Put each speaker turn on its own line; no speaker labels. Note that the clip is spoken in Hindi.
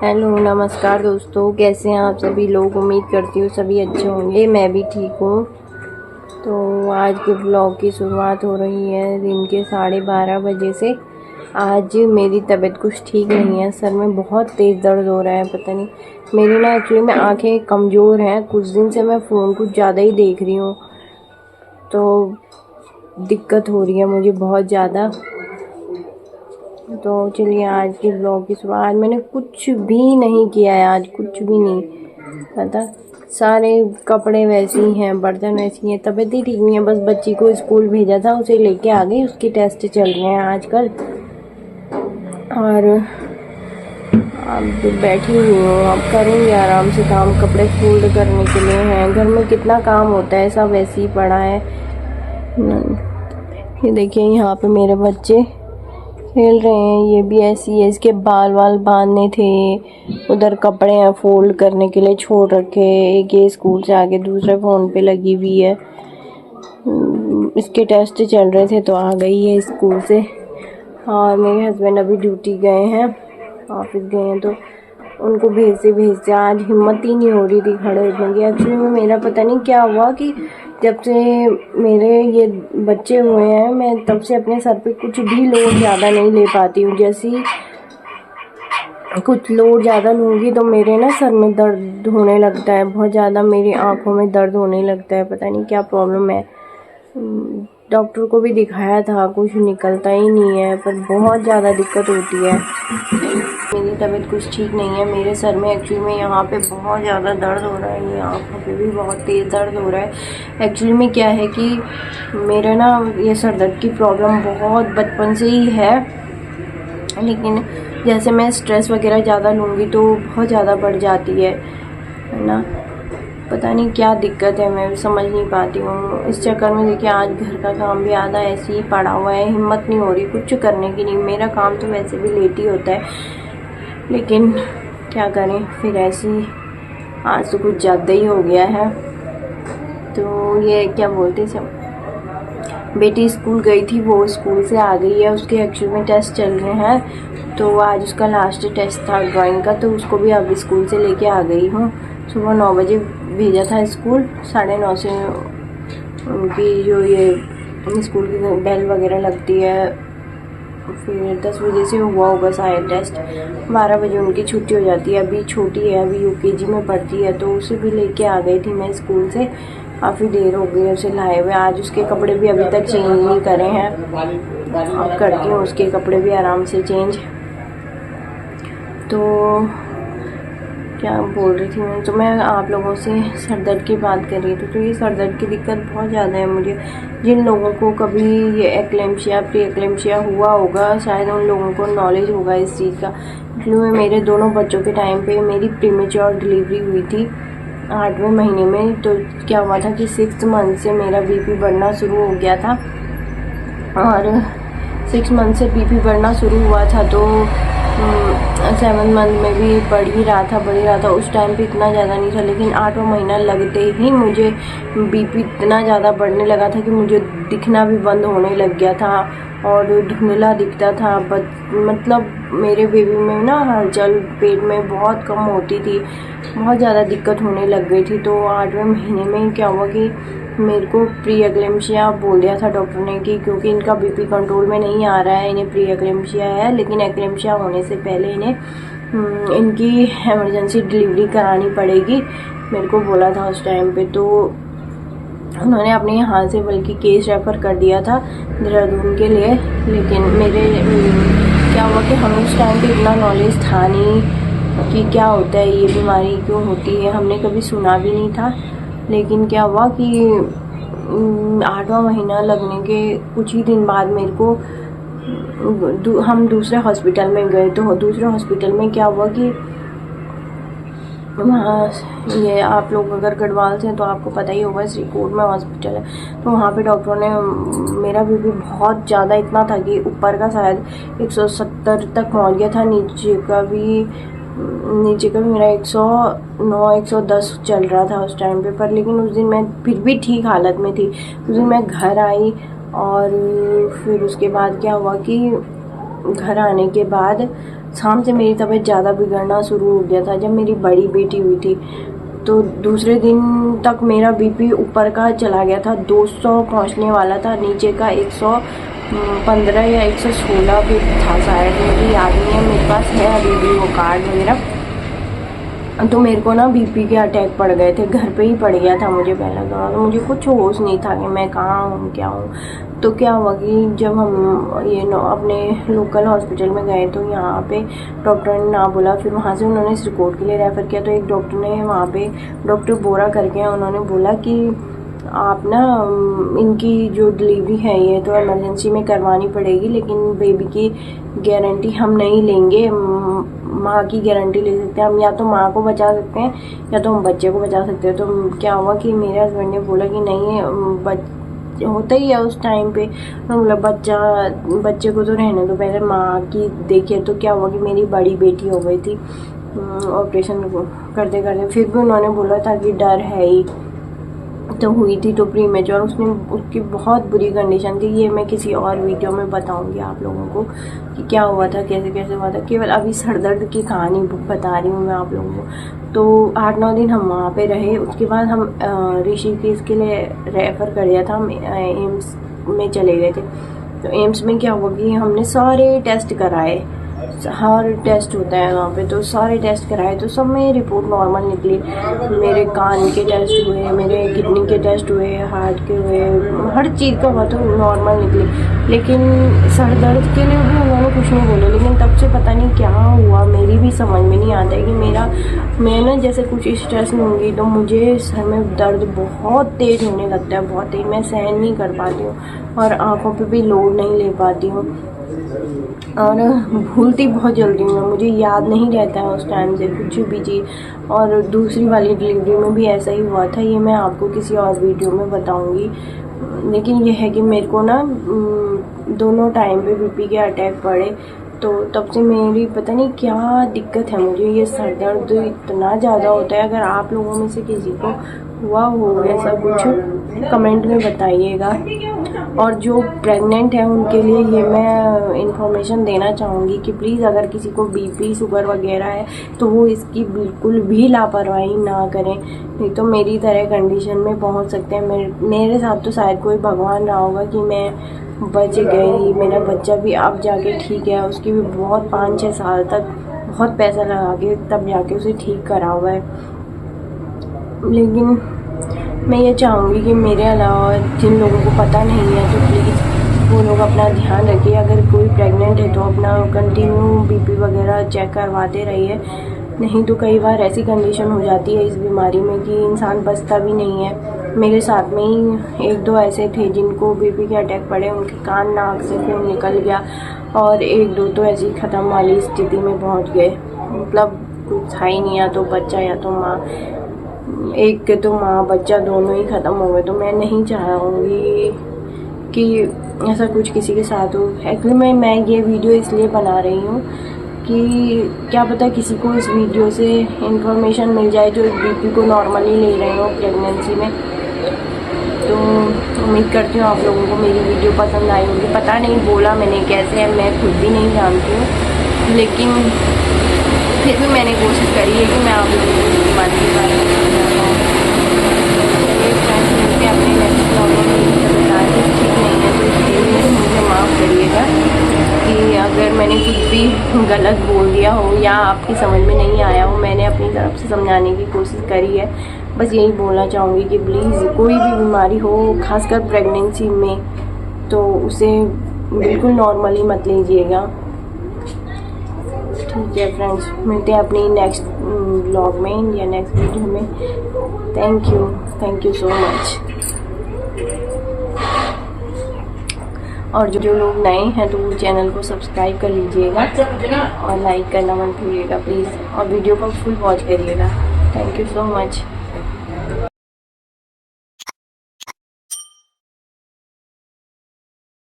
हेलो नमस्कार दोस्तों, कैसे हैं आप सभी लोग। उम्मीद करती हूँ सभी अच्छे होंगे। मैं भी ठीक हूँ। तो आज के ब्लॉग की शुरुआत हो रही है दिन के 12:30 बजे से। आज मेरी तबीयत कुछ ठीक नहीं है, सर में बहुत तेज़ दर्द हो रहा है। पता नहीं, मेरी ना एक्चुअली में आँखें कमज़ोर हैं। कुछ दिन से मैं फ़ोन कुछ ज़्यादा ही देख रही हूँ, तो दिक्कत हो रही है मुझे बहुत ज़्यादा। तो चलिए आज के ब्लॉग की शुरुआत। आज मैंने कुछ भी नहीं किया है, आज कुछ भी नहीं पता। सारे कपड़े वैसे ही हैं, बर्तन वैसे ही हैं, तबीयत ही ठीक नहीं है। बस बच्ची को स्कूल भेजा था, उसे लेके आ गई। उसके टेस्ट चल रहे हैं आजकल। और अब बैठी हुई हूँ, अब करूँगी आराम से काम। कपड़े फोल्ड करने के लिए हैं, घर में कितना काम होता है, सब ऐसे ही पड़ा है। ये देखिए यहाँ पे मेरे बच्चे खेल रहे हैं। ये भी ऐसी है, इसके बाल बांधने थे। उधर कपड़े हैं फोल्ड करने के लिए छोड़ रखे। एक ये स्कूल से आके दूसरे फ़ोन पे लगी हुई है। इसके टेस्ट चल रहे थे तो आ गई है स्कूल से। और मेरे हस्बैंड अभी ड्यूटी गए हैं, ऑफिस गए हैं, तो उनको भेजते आज हिम्मत ही नहीं हो रही थी खड़े होने की। एक्चुअली में मेरा पता नहीं क्या हुआ कि जब से मेरे ये बच्चे हुए हैं, मैं तब से अपने सर पे कुछ भी लोड ज़्यादा नहीं ले पाती हूँ। जैसे ही कुछ लोड ज़्यादा लूँगी तो मेरे ना सर में दर्द होने लगता है बहुत ज़्यादा, मेरी आँखों में दर्द होने लगता है। पता नहीं क्या प्रॉब्लम है। डॉक्टर को भी दिखाया था, कुछ निकलता ही नहीं है, पर बहुत ज़्यादा दिक्कत होती है। मेरी तबीयत कुछ ठीक नहीं है। मेरे सर में एक्चुअली में यहाँ पे बहुत ज़्यादा दर्द हो रहा है, ये आँखों पे भी बहुत तेज़ दर्द हो रहा है। एक्चुअली में क्या है कि मेरा ना ये सर दर्द की प्रॉब्लम बहुत बचपन से ही है, लेकिन जैसे मैं स्ट्रेस वगैरह ज़्यादा लूँगी तो बहुत ज़्यादा बढ़ जाती है ना। पता नहीं क्या दिक्कत है, मैं समझ नहीं पाती हूँ। इस चक्कर में देखिए आज घर का काम भी आधा ऐसे ही पड़ा हुआ है, हिम्मत नहीं हो रही कुछ करने की। नहीं, मेरा काम तो वैसे भी लेट ही होता है, लेकिन क्या करें फिर ऐसे ही। आज तो कुछ ज़्यादा ही हो गया है। तो ये क्या बोलते सब, बेटी स्कूल गई थी, वो स्कूल से आ गई है। उसके एक्चुअली में टेस्ट चल रहे हैं, तो आज उसका लास्ट टेस्ट था ड्राइंग का, तो उसको भी अब स्कूल से लेके आ गई हूँ। सुबह 9 बजे भेजा था स्कूल, 9:30 से उनकी जो ये स्कूल की बेल वगैरह लगती है, फिर 10 बजे से हुआ होगा शायद टेस्ट। 12 बजे उनकी छुट्टी हो जाती है। अभी छोटी है, अभी यूकेजी में पढ़ती है, तो उसे भी लेके आ गई थी मैं स्कूल से। काफ़ी देर हो गई उसे लाए हुए। आज उसके कपड़े भी अभी तक चेंज नहीं करे हैं, अब करती हूँ उसके कपड़े भी आराम से चेंज। तो क्या बोल रही थी मैं, तो मैं आप लोगों से सर दर्द की बात कर रही थी। तो ये सर दर्द की दिक्कत बहुत ज़्यादा है मुझे। जिन लोगों को कभी ये एक्लेम्शिया प्री एक्लेम्शिया हुआ होगा, शायद उन लोगों को नॉलेज होगा इस चीज़ का। इसलिए मेरे दोनों बच्चों के टाइम पे मेरी प्रीमेच्योर डिलीवरी हुई थी 8वें महीने में। तो क्या हुआ था कि 6 मंथ से मेरा बीपी बढ़ना शुरू हो गया था, और 6 मंथ से बीपी बढ़ना शुरू हुआ था, तो 7 मंथ में भी बढ़ ही रहा था। उस टाइम पे इतना ज़्यादा नहीं था, लेकिन 8वां महीना लगते ही मुझे बीपी इतना ज़्यादा बढ़ने लगा था कि मुझे दिखना भी बंद होने लग गया था और धुंधला दिखता था। मतलब मेरे बेबी में ना हलचल पेट में बहुत कम होती थी, बहुत ज़्यादा दिक्कत होने लग गई थी। तो 8वें महीने में क्या हुआ कि मेरे को प्री एक्लेम्शिया बोल दिया था डॉक्टर ने कि क्योंकि इनका बीपी कंट्रोल में नहीं आ रहा है, इन्हें प्री एक्लेम्शिया है, लेकिन एक्लेम्शिया होने से पहले इन्हें इनकी इमरजेंसी डिलीवरी करानी पड़ेगी, मेरे को बोला था उस टाइम पे। तो उन्होंने अपने यहाँ से बल्कि केस रेफ़र कर दिया था देहरादून के लिए। लेकिन मेरे क्या हुआ कि हमें उस टाइम पे इतना नॉलेज था नहीं कि क्या होता है, ये बीमारी क्यों होती है, हमने कभी सुना भी नहीं था। लेकिन क्या हुआ कि 8वां महीना लगने के कुछ ही दिन बाद मेरे को हम दूसरे हॉस्पिटल में गए। तो दूसरे हॉस्पिटल में क्या हुआ कि वहाँ ये आप लोग अगर गढ़वाल से हैं तो आपको पता ही होगा, श्रीकोट में हॉस्पिटल है। तो वहाँ पे डॉक्टरों ने मेरा बीपी बहुत ज़्यादा इतना था कि ऊपर का शायद 170 तक पहुँच गया था, नीचे का भी मेरा 109 110 चल रहा था उस टाइम पे। पर लेकिन उस दिन मैं फिर भी ठीक हालत में थी। उस दिन मैं घर आई और फिर उसके बाद क्या हुआ कि घर आने के बाद शाम से मेरी तबीयत ज़्यादा बिगड़ना शुरू हो गया था। जब मेरी बड़ी बेटी हुई थी तो दूसरे दिन तक मेरा बीपी ऊपर का चला गया था, 200 पहुंचने वाला था, नीचे का 115 या 116 भी था शायद, मुझे याद नहीं है। मेरे पास है अभी भी वो कार्ड वगैरह। तो मेरे को ना बीपी के अटैक पड़ गए थे, घर पे ही पड़ गया था मुझे पहला दौरा। तो मुझे कुछ होश नहीं था कि मैं कहाँ हूँ क्या हूँ। तो क्या हुआ कि जब हम अपने लोकल हॉस्पिटल में गए तो यहाँ पे डॉक्टर ने ना बोला, फिर वहाँ से उन्होंने इस रिपोर्ट के लिए रेफ़र किया। तो एक डॉक्टर ने वहाँ पे, डॉक्टर बोरा करके हैं, उन्होंने बोला कि आप ना इनकी जो डिलीवरी है ये तो इमरजेंसी में करवानी पड़ेगी, लेकिन बेबी की गारंटी हम नहीं लेंगे, माँ की गारंटी ले सकते हैं हम, या तो माँ को बचा सकते हैं या तो हम बच्चे को बचा सकते हैं। तो क्या हुआ कि मेरे हस्बैंड ने बोला कि नहीं, होता ही है उस टाइम पे, मतलब बच्चे को तो रहने दो, पहले माँ की देखिए। तो क्या हुआ कि मेरी बड़ी बेटी हो गई थी ऑपरेशन करते करते, फिर भी उन्होंने बोला था कि डर है ही, तो हुई थी तो प्री मेच्योर, उसकी बहुत बुरी कंडीशन थी। ये मैं किसी और वीडियो में बताऊंगी आप लोगों को कि क्या हुआ था, कैसे कैसे हुआ था। केवल अभी सर दर्द की कहानी बता रही हूँ मैं आप लोगों को। तो 8-9 दिन हम वहाँ पे रहे। उसके बाद हम ऋषिकेश के लिए रेफ़र कर दिया था, हम एम्स में चले गए थे। तो एम्स में क्या हुआ कि हमने सारे टेस्ट कराए, हर टेस्ट होता है वहाँ पे, तो सारे टेस्ट कराए तो सब में रिपोर्ट नॉर्मल निकली। मेरे कान के टेस्ट हुए, मेरे किडनी के टेस्ट हुए, हार्ट के हुए, हर चीज़ का हुआ तो नॉर्मल निकली। लेकिन सर दर्द के लिए भी उन्होंने कुछ नहीं बोले। लेकिन तब से पता नहीं क्या हुआ, मेरी भी समझ में नहीं आता है कि मैं ना जैसे कुछ स्ट्रेस लूँगी तो मुझे सर में दर्द बहुत तेज़ होने लगता है, बहुत तेज़, मैं सहन नहीं कर पाती हूँ और आँखों पे भी लोड नहीं ले पाती हूँ और भूलती बहुत जल्दी हूँ, मुझे याद नहीं रहता है उस टाइम से कुछ भी चीज़। और दूसरी वाली डिलीवरी में भी ऐसा ही हुआ था, ये मैं आपको किसी और वीडियो में बताऊंगी। लेकिन ये है कि मेरे को ना दोनों टाइम पे बीपी के अटैक पड़े, तो तब से मेरी पता नहीं क्या दिक्कत है, मुझे ये सर दर्द इतना ज़्यादा होता है। अगर आप लोगों में से किसी को हुआ हो ऐसा कुछ कमेंट में बताइएगा। और जो प्रेग्नेंट है उनके लिए ये मैं इंफॉर्मेशन देना चाहूँगी कि प्लीज़ अगर किसी को बीपी शुगर वगैरह है तो वो इसकी बिल्कुल भी लापरवाही ना करें, नहीं तो मेरी तरह कंडीशन में पहुँच सकते हैं। मेरे साथ तो शायद कोई भगवान रहा होगा कि मैं बच गई, मेरा बच्चा भी अब जाके ठीक है। उसकी भी बहुत 5-6 साल तक बहुत पैसा लगा के तब जाके उसे ठीक करा हुआ है। लेकिन मैं ये चाहूँगी कि मेरे अलावा जिन लोगों को पता नहीं है तो प्लीज़ वो लोग अपना ध्यान रखिए। अगर कोई प्रेग्नेंट है तो अपना कंटिन्यू बीपी वगैरह चेक करवाते रहिए, नहीं तो कई बार ऐसी कंडीशन हो जाती है इस बीमारी में कि इंसान बचता भी नहीं है। मेरे साथ में ही 1-2 ऐसे थे जिनको बीपी के अटैक पड़े, उनके कान नाक से खून निकल गया और 1-2 तो ऐसी ख़त्म वाली स्थिति में पहुँच गए, मतलब कुछ था ही नहीं, या तो बच्चा या तो माँ, एक के तो माँ बच्चा दोनों ही ख़त्म हो गए। तो मैं नहीं चाहूँगी कि ऐसा कुछ किसी के साथ हो। एक्चुअली मैं ये वीडियो इसलिए बना रही हूँ कि क्या पता किसी को इस वीडियो से इन्फॉर्मेशन मिल जाए जो बीपी को नॉर्मली ले रहे हो प्रेगनेंसी में। तो उम्मीद करती हूँ आप लोगों को मेरी वीडियो पसंद आई होगी। पता नहीं बोला मैंने कैसे है, मैं खुद भी नहीं जानती हूँ, लेकिन फिर भी मैंने कोशिश करी है कि मैं आप लोगों को इस बात के बारे में समझाता हूँ। चलिए फ्रेंड्स, मिलते हैं अपने नेक्स्ट ब्लॉग में। मेरी तबीयत आज ठीक नहीं है तो इसके लिए मुझे माफ़ करिएगा कि अगर मैंने कुछ भी गलत बोल दिया हो या आपकी समझ में नहीं आया हो। मैंने अपनी तरफ से समझाने की कोशिश करी है। बस यही बोलना चाहूँगी कि प्लीज़ कोई भी बीमारी हो, खासकर प्रेगनेंसी में, तो उसे बिल्कुल नॉर्मली मत लीजिएगा। ठीक है फ्रेंड्स, मिलते हैं अपनी नेक्स्ट ब्लॉग में या नेक्स्ट वीडियो में। Thank you so much. और जो लोग नए हैं तो वो चैनल को सब्सक्राइब कर लीजिएगा और लाइक करना मत भूलिएगा प्लीज़, और वीडियो को फुल वॉच करिएगा। Thank you so much.